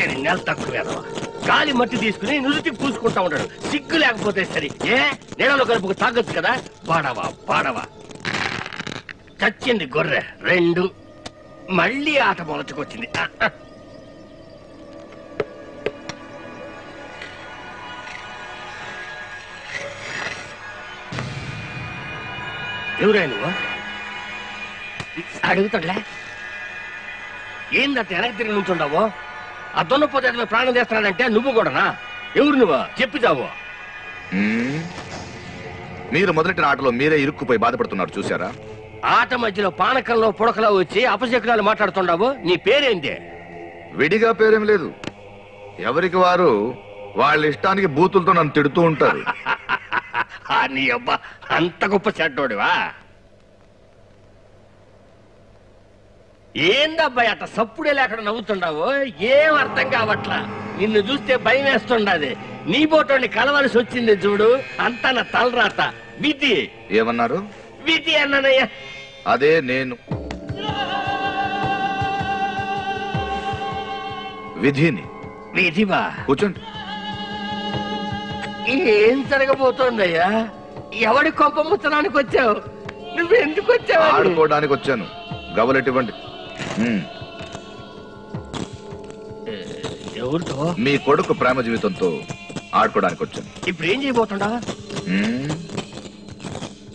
తేని నెల తక్కువ గాలి మట్టి తీసుకుని నుదుటికి పూసుకుంటా ఉంటాడు. సిగ్గు లేకపోతే సరి. నీడలో కలుపుకు తాగొచ్చు కదా. పాడవా చచ్చింది గొర్రె 2. మళ్ళీ ఆట మొలచుకొచ్చింది. ఎవరే నువ్వు? అడుగుతాడులే. ఏందట వెనక్కి తిరిగి నుంచుండవు? ఆ దొన్నపోతే ప్రాణం చేస్తున్నాడంటే నువ్వు కూడానా? ఎవరు నువ్వు? చెప్పిదావు. మీరు మొదలెట్టిన ఆటలో మీరే ఇరుక్కుపోయి బాధపడుతున్నారు చూసారా? ఆట మధ్యలో పానకంలో పుడకలో వచ్చి అపశకునాలు మాట్లాడుతుండవు. నీ పేరేంటి? విడిగా పేరేం లేదు. ఎవరికి వారు వాళ్ళ ఇష్టానికి బూతులతో నన్ను తిడుతూ ఉంటారు. నీ అబ్బా అంత గొప్ప చెడ్డోడివా? ఏందబ్బాయి అట్ట సప్పుడే లేకుండా నవ్వుతుండవు? ఏం అర్థం కావట్లా. నిన్ను చూస్తే భయం వేస్తుండది. నీ బోటోని కలవలసి వచ్చింది చూడు. అంతా నా తలరాత. విధి. ఏమన్నారు? విధి అన్నానయ్యా. అదే నేను విధిని. విధివా? కూర్చోండి. ఏం జరగబోతోందయ్యా? ఎవడి కొంప ముచ్చడానికి వచ్చావు? నువ్వెందుకు వచ్చావు? ఆడుకోవడానికి వచ్చాను. గవలెట్టివ్వండి. ఎవరితో? మీ కొడుకు ప్రేమ జీవితంతో ఆడుకోవడానికి వచ్చాను. ఇప్పుడు ఏం చేయబోతుండా?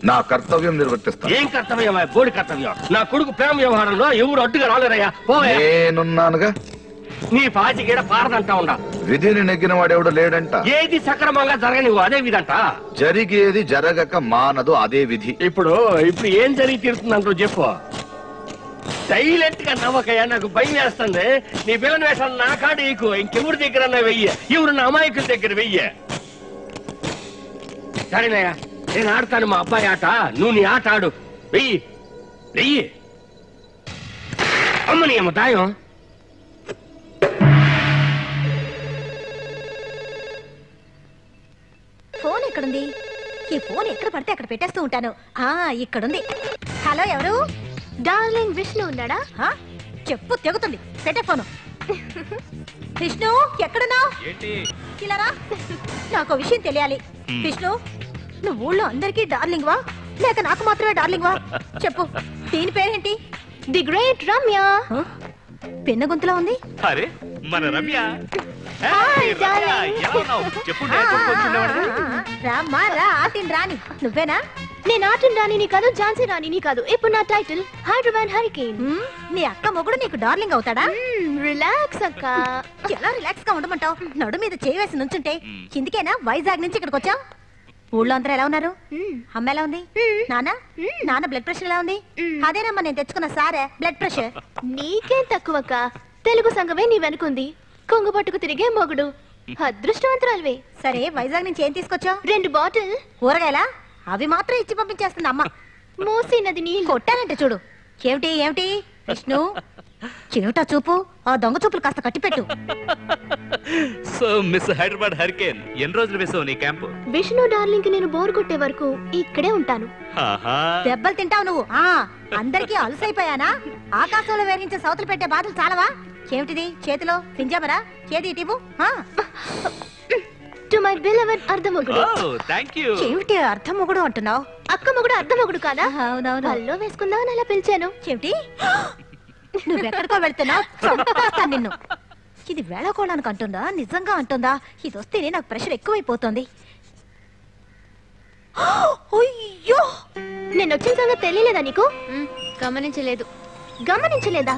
నా కర్తవ్యం నిర్వర్తిస్తాను. ఏం కర్తవ్యం? బోడి కర్తవ్యం. నా కొడుకు ప్రేమ వ్యవహారంలో ఎవరు అడ్డుగా రాలేరయ్యా. నేనున్నానుగా. నీ పాచిగీడ పారదంటా ఉండా. విధిని నెగ్గిన వాడెవడు లేడంట. ఏది సక్రమంగా జరగనివ్వు అదే విధంట. జరిగేది జరగక మానదు అదే విధి. ఇప్పుడు ఏం జరిగి తీరుతుందంటారు చెప్పు. సైలెంట్ గా నవ్వకయ్యా. నాకు భయం వేస్తుంది. నీ పిల్లని వేసాను నా కాడు ఈకు. ఇంకెవరి దగ్గర వెయ్యి. ఎవరు నా అమాయకుల దగ్గర వెయ్యి. సరేనయ్యా, నేను ఆడతాను మా అబ్బాయి ఆట. నువ్వు నీ ఆట ఆడు. వెయ్యి. అమ్మని అమ్మ దాయం. ఫోన్ ఎక్కడుంది? ఈ ఫోన్ ఎక్కడ పడితే అక్కడ పెట్టేస్తూ ఉంటాను. ఇక్కడుంది. హలో, ఎవరు? డార్లింగ్ విష్ణు ఉన్నాడా? చెప్పు తెగుతుంది. పెట్టే ఫోను. విష్ణు ఎక్కడున్నావు? ఇలా రా. నాకు విషయం తెలియాలి. విష్ణు, నువ్వు ఊళ్ళో అందరికీ డార్లింగ్ వా లేక నాకు మాత్రమే డార్లింగ్ వా? చెప్పు. దీని పేరేంటి? The great Ramya. పిన్న గొంతులో ఉంది. అరే మన రమ్య. రామ్మా రా. ఆటిని రాని నువ్వేనా? నేను ఆటిని రాణిని కాదు, ఝాన్సీ రాణిని కాదు. ఇప్పుడు నా టైటిల్ హైదరాబాద్ హరికేన్. నీ అక్క మొగుడు నీకు డార్లింగ్ అవుతాడా? రిలాక్స్ అక్క. ఎలా రిలాక్స్ గా ఉండమంటావు? నడు మీద చేయి వేసి నుంచుంటే. ఇందుకేనా వైజాగ్ నుంచి ఇక్కడికి వచ్చావు? ఊళ్ళో అందరూ ఎలా ఉన్నారు? అమ్మ ఎలా ఉంది? నాన్న బ్లడ్ ప్రెషర్ ఎలా ఉంది? అదేనమ్మా నేను తెచ్చుకున్న సారే బ్లడ్ ప్రెషర్. నీకేం తక్కువక్క. తెలుగు సంఘమే నీ వెనుకుంది. కొంగు పట్టుకు తిరిగే మొగుడు. అదృష్టవంతురాలువే. సరే, వైజాగ్ నుంచి ఏం తీసుకొచ్చావు? 2 బాటిల్ ఊరగాయలా? అవి మాత్రం ఇచ్చి పంపించేస్తుంది అమ్మ. మూసీ నది నీళ్ళు కొట్టానంటే చూడు. ఏమిటి విష్ణు? చెవిటా చూపు. ఆ దొంగ చూపులు కాస్త కట్టిపెట్టు. సో మిస్ హైదరాబాద్ హరికేన్, ఎన్ని రోజులు వేసావు నీ క్యాంపు? విష్ణు డార్లింగ్ కి నేను బోర్ కొట్టే వరకు ఇక్కడే ఉంటాను. దెబ్బలు తింటావు నువ్వు. అందరికీ అలసైపోయానా? ఆకాశంలో వేరించే సౌతులు పెట్టే బాధలు చాలవా? ఏమిటిది చేతిలో? పింజామరా? చేతి ఇటీవు. టు మై బిలవెడ్ అర్ధమొగుడు. ఏమిటి అర్ధమొగుడు అంటున్నావు? అక్క మొగుడు అర్ధమొగుడు కాదా? అవునవును. అల్లో వేసుకుందామని అలా పిలిచాను. ఏమిటి? నువ్వెక్కడికో వెళ్తున్నావు? చంపేస్తాను నిన్ను. ఇది వేళకోళానికి అంటుందా నిజంగా అంటుందా? ఇది వస్తేనే నాకు ప్రెషర్ ఎక్కువైపోతుంది. అయ్యో, నేను వచ్చిన సంగతి తెలియలేదా నీకు? గమనించలేదు. గమనించలేదా?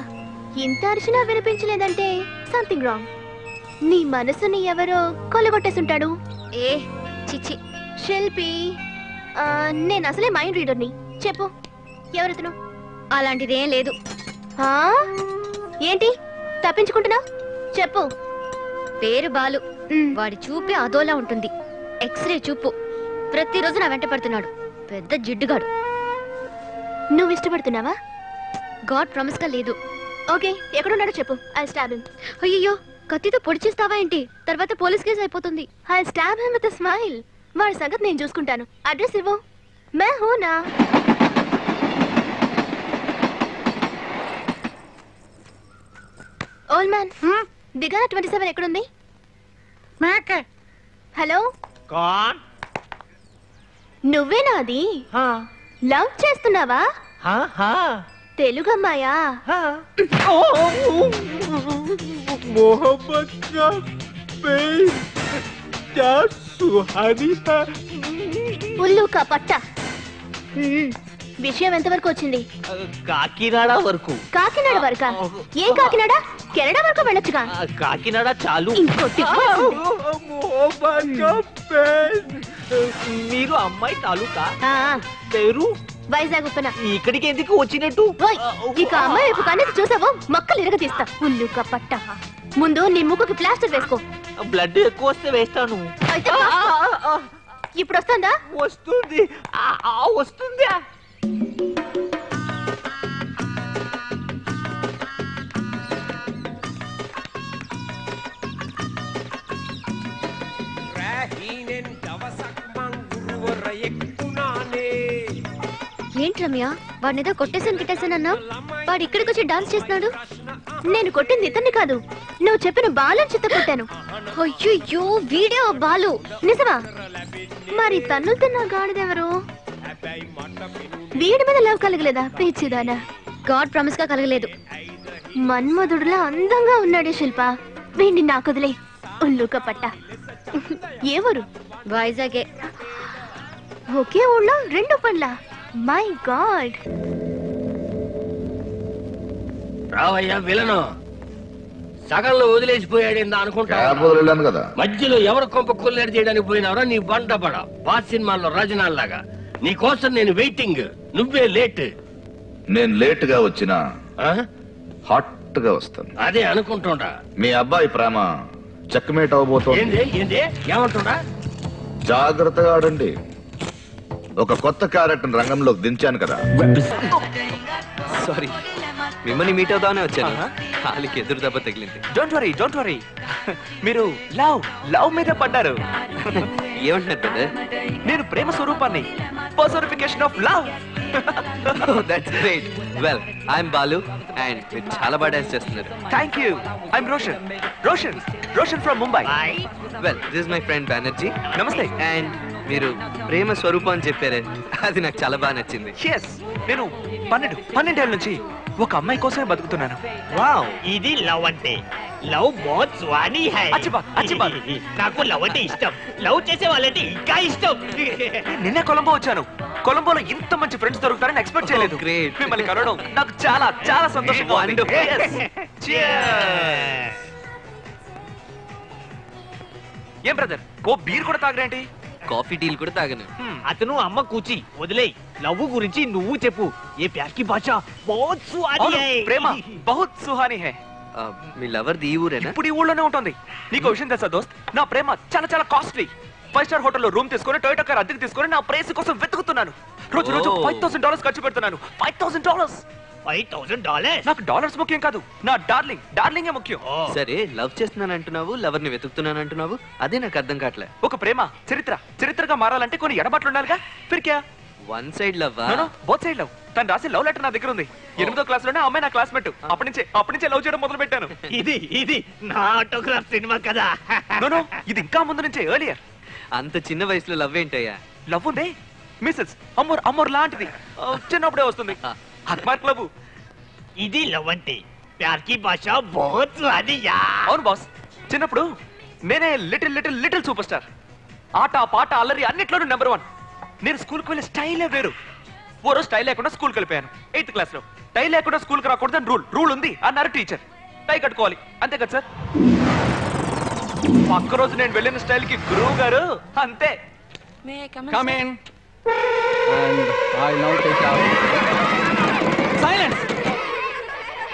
ఇంత అరిచినా వినిపించలేదంటే సంథింగ్ రాంగ్. నీ మనసుని ఎవరో కొలగొట్టేసుంటాడు. చిచి శిల్పి, నేను అసలే మైండ్ రీడర్ని. చెప్పు, ఎవరతను? అలాంటిదేం లేదు. ఏంటి తప్పించుకుంటున్నావు? చెప్పు. పేరు బాలు. వాడి చూపే అదోలా ఉంటుంది. ఎక్స్రే చూపు. ప్రతిరోజు నా వెంట పడుతున్నాడు. పెద్ద జిడ్డుగాడు. నువ్వు ఇష్టపడుతున్నావా? గాడ్ ప్రామిస్ గా లేదు. ఓకే, ఎక్కడున్నాడో చెప్పు. I stab him. అయ్యో, కత్తితో పొడిచేస్తావా ఏంటి? తర్వాత పోలీస్ కేసు అయిపోతుంది. I stab him with a smile. వాడి సంగతి నేను చూసుకుంటాను. అడ్రస్ ఇవ్వు. మే హూనా. ఓల్డ్ మ్యాన్, దిగా 27 ఎక్కడుంది? హలో, కాన్ నువ్వేనా అది? లవ్ చేస్తున్నావా? తెలుగు అమ్మాయా? मोहब्बत का क्या सुहानी है। ఉల్లు కపట్ట. విషయం ఎంతవరకు వచ్చింది? కాకినాడ వరకు. కాకినాడ వరకా? ఏం కాకినాడ? కెనడా వరకు వెళ్ళొచ్చుగా. కాకినాడ చాలు. ఇంకోటి मोहब्बत का మీరు అమ్మాయి తాలూకా ఆ, పేరు వైజాగ్ ఉప్పన. ఇక్కడికి ఎందుకు వచ్చినట్టు? ఓయ్, ఇక అమ్మాయి వైపు కన్నెత్తి చూసావో మొక్కలు ఇరగదీస్తా. ఉల్లు కపట్ట. ముందు నీ ముక్కుకి ప్లాస్టర్ వేసుకో. బ్లడ్ ఎక్కువ వస్తే వేస్తాను. అయితే ఇప్పుడు వస్తుందా? వస్తుంది వస్తుంది. ఏంటి రమ్య, వాడినేదో కొట్టేసాను గిట్టేసానన్నా, వాడు ఇక్కడికి వచ్చి డాన్స్ చేస్తున్నాడు. నేను కొట్టింది ఇతన్ని కాదు, నువ్వు చెప్పిన బాలను చిత్త కొట్టాను. అయ్యో, వీడియో బాలు. నిజమా? మరి తన్ను తిన్న గాడిదెవరు? వీడి మీద లవ్ కలగలేదా పిచ్చిదానా? గాడ్ ప్రామిస్ గా కలగలేదు. మన్మధుడులా అందంగా ఉన్నాడే శిల్ప. వీడిని నాకు వదిలే. ఉల్లుక పట్ట. ఏ ఊరు? వైజాగే. ఒకే ఊళ్ళో రెండు పనులా? My god. రావయ్యా విలను. సగంలో వదిలేసిపోయాడేందా అనుకుంటా. వదిలేను కదా. మధ్యలో ఎవరు కొంప కొల్లేరు చేయడానికి పోయినావరా నీ బండబడ. పాస్ సినిమాల్లో రజనాల్లాగా నీ కోసం నేను వెయిటింగ్, నువ్వే లేట్. నేను లేట్ గా వచ్చినా హాట్ గా వస్తాను. అదే అనుకుంటుండా. మీ అబ్బాయి ప్రేమ చెక్మేట్ అవబోతోంది. ఏంది ఏమంటుండా? జాగ్రత్తగా ఆడండి. ఒక కొత్త క్యారెక్టర్ రంగంలోకి దించాను కదా. సారీ, మిమ్మల్ని మీట్ అవుదామనే వచ్చాను. కాలికి ఎదురు దెబ్బ తగిలింది. డోంట్ వరీ మీరు లవ్ మీద పడ్డారు. ఏమంటున్నారు బ్రదర్? నేను ప్రేమ స్వరూపాన్ని, personification of love. That's great. Well, I'm Balu and మీరు చాలా బాగా డాన్స్ చేస్తున్నారు. Thank you. I'm Roshan from Mumbai. Well, this is my friend Banerjee. నమస్తే. అండ్ మీరు ప్రేమ స్వరూపం అని చెప్పారే, అది నాకు చాలా బాగా నచ్చింది. నేను 12 నుంచి ఒక అమ్మాయి కోసమే బతుకుతున్నాను. వావ్, ఇది లవ్ అంటే. లవ్ బహుత్ స్వానీ హై. అచ్చి బాత్. నాకు లవ్ అంటే ఇష్టం, లవ్ చేసే వాళ్ళంటే ఇంకా ఇష్టం. నిన్నే కొలంబో వచ్చాను. కొలంబోలో ఇంత మంచి ఫ్రెండ్స్ దొరుకుతారని ఎక్స్పెక్ట్ చేయలేదు. గ్రేట్. మిమ్మల్ని కలవడం నాకు చాలా చాలా సంతోషంగా ఉంది. ఏం బ్రదర్, ఓ బీర్ కూడా తాగరేంటి? కాఫీ టీలు కూడా తాగను. అతను అమ్మ కూచి వదిలేయ్. లవ్ గురించి నువ్వు చెప్పు. ఏ ప్యార్ కి భాష బహుత్ సుహానీ హై. ప్రేమ బహుత్ సుహానీ హై. మీ లవర్ ది ఊరేనా? ఇప్పుడు ఈ ఊళ్ళోనే ఉంటుంది. నీకు విషయం తెలుసా దోస్త్, నా ప్రేమ చాలా చాలా కాస్ట్లీ. 5 స్టార్ హోటల్లో రూమ్ తీసుకొని టొయోటా కార్ అద్దెకి తీసుకొని నా ప్రేయసి కోసం వెతుకుతున్నాను. రోజు $5,000 ఖర్చు పెడుతున్నాను. $5,000. నాకు డాలర్స్ ముఖ్యం కాదు, నా డార్లింగే ముఖ్యం. సరే, లవ్ చేస్తున్నాను అంటున్నావు, లవర్ ని వెతుకుతున్నాను అంటున్నావు, అదే నాకు అర్థం కావట్లే. ఒక ప్రేమ చరిత్రగా మారాలంటే కొన్ని ఎడబాట్లు ఉండాలిగా. ఫిర్క్యా one side love? Both side love. తను రాసి లవ్ లెటర్ నా దగ్గర ఉంది. 8వ క్లాస్ లోనే అమ్మాయి నా క్లాస్మేట్. అప్పటి నుంచే లవ్ చేయడం మొదలు పెట్టాను. ఇది నా ఆటోగ్రాఫ్ సినిమా కదా. ఇది ఇంకా ముందు నుంచే, ఎర్లియర్. అంత చిన్న వయసులో లవ్ ఏంటయ్యా? లవ్ ఉందే, మిస్సెస్ అమ్మోర్ లాంటిది. చిన్నప్పుడే వస్తుంది. లవ్. ఇది లవ్ అంటే. ప్యార్ కి భాష బహుత్ సుహానీ యా. అవును బాస్, చిన్నప్పుడు నేనే లిటిల్ సూపర్ స్టార్. ఆట పాట అల్లరి అన్నిట్లోనూ నెంబర్ 1. నేను స్కూల్కి వెళ్ళే స్టైలే వేరు. ఓ రోజు స్టైల్ లేకుండా స్కూల్కి వెళ్ళిపోయాను. 8th క్లాస్ లో టై లేకుండా స్కూల్కి రాకూడదని రూల్ ఉంది అన్నారు టీచర్. టై కట్టుకోవాలి, అంతే కదా సార్? పక్క రోజు నేను వెళ్ళిన స్టైల్ కి గురువు గారు అంతే. Come in. And I now take out. Silence.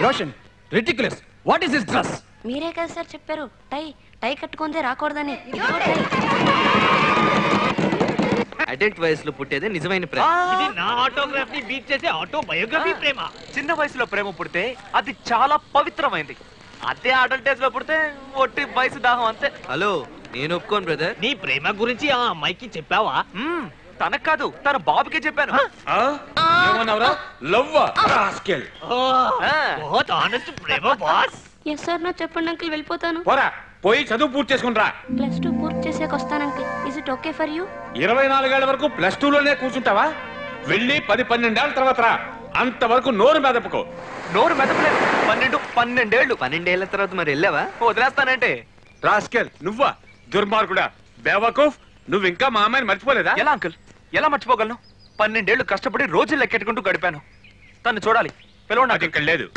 Roshan, ridiculous. What is this dress? మీరే కదా సార్ చెప్పారు టై కట్టుకుందే రాకూడదని. అడల్ట్ వయసులో పుట్టేదే నిజమైన ప్రేమ. ఇది నా ఆటోగ్రాఫ్ ని బీట్ చేసే ఆటోబయోగ్రఫీ ప్రేమ. చిన్న వయసులో ప్రేమ పుడితే అది చాలా పవిత్రమైంది. అదే అడల్ట్ ఏజ్ లో పుడితే ఒట్టి వయసు దాహం అంతే. హలో, నేను ఒప్పుకోను బ్రదర్. నీ ప్రేమ గురించి ఆ అమ్మాయికి చెప్పావా? తనకు కాదు, తన బాబుకే చెప్పాను. ఏమన్నావురా? Love rascal. బహుత్ ఆనెస్ట్ ప్రేమ బాస్. ఎస్ సార్ నా చెప్పండి అంకుల్ వెళ్ళిపోతాను పోరా పోయి చదువు పూర్తి చేసుకుని రా. +2 పూర్తి చేసాక వస్తాను uncle. Is it okay for you? 24 ఏళ్ల వరకు +2 లోనే కూర్చుంటావా? వెళ్ళి 10-12 ఏళ్ల తర్వాత రా. అంతవరకు నోరు మెదపకో. నోరు మెదపలేదు. 12 ఏళ్ల తర్వాత మరి వెళ్ళావా? వదిలేస్తానంటే రాస్కెల్ నువ్వా? దుర్మార్గుడా, బేవకూఫ్, నువ్వు ఇంకా మా అమ్మాయిని మర్చిపోలేదా? ఎలా అంకుల్, ఎలా మర్చిపోగలను? 12 ఏళ్లు కష్టపడి రోజులు లెక్కెట్టుకుంటూ గడిపాను. తను చూడాలి, పిలవండి. అది ఇక్కడ లేదు.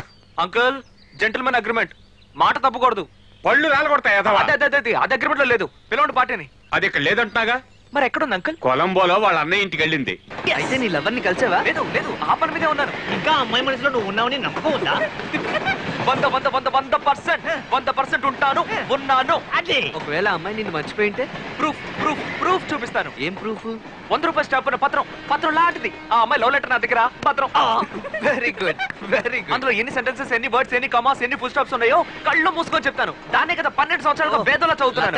అంకుల్, జెంటిల్మెన్ అగ్రిమెంట్, మాట తప్పకూడదు. పళ్ళు రాలగొడతాయి. అది అగ్రిమెంట్ లో లేదు. పిలవండి పార్టీని. అది ఇక్కడ లేదంటున్నాగా. మరి ఎక్కడుంది అంకుల్? కొలంబోలో వాళ్ళ అన్నయ్య ఇంటికి వెళ్ళింది. అయితే నీ లవర్ని కలిసావా? లేదు లేదు, ఆ పని మీదే ఉన్నాను. ఇంకా అమ్మాయి మనసులో నువ్వు ఉన్నావని నమ్మకం ఉందా? 100% ఉంటాను, ఉన్నాను. అదే ఒకవేళ అమ్మాయి నిన్ను మర్చిపోయింటే ప్రూఫ్ ప్రూఫ్ ప్రూఫ్ చూపిస్తాను. ఏం ప్రూఫ్? 100 రూపాయలు స్టాంప్ ఉన్న పత్రం లాంటిది. ఆ అమ్మాయి లవ్ లెటర్ నా దగ్గర పత్రం. Very good, very good. అందులో ఎన్ని సెంటెన్సెస్, ఎన్ని వర్డ్స్, ఎన్ని కమాస్, ఎన్ని ఫుల్ స్టాప్స్ ఉన్నాయో కళ్ళు మూసుకొని చెప్తాను. దాన్నే కదా 12 సంవత్సరాలుగా వేదోలా చదువుతున్నాను.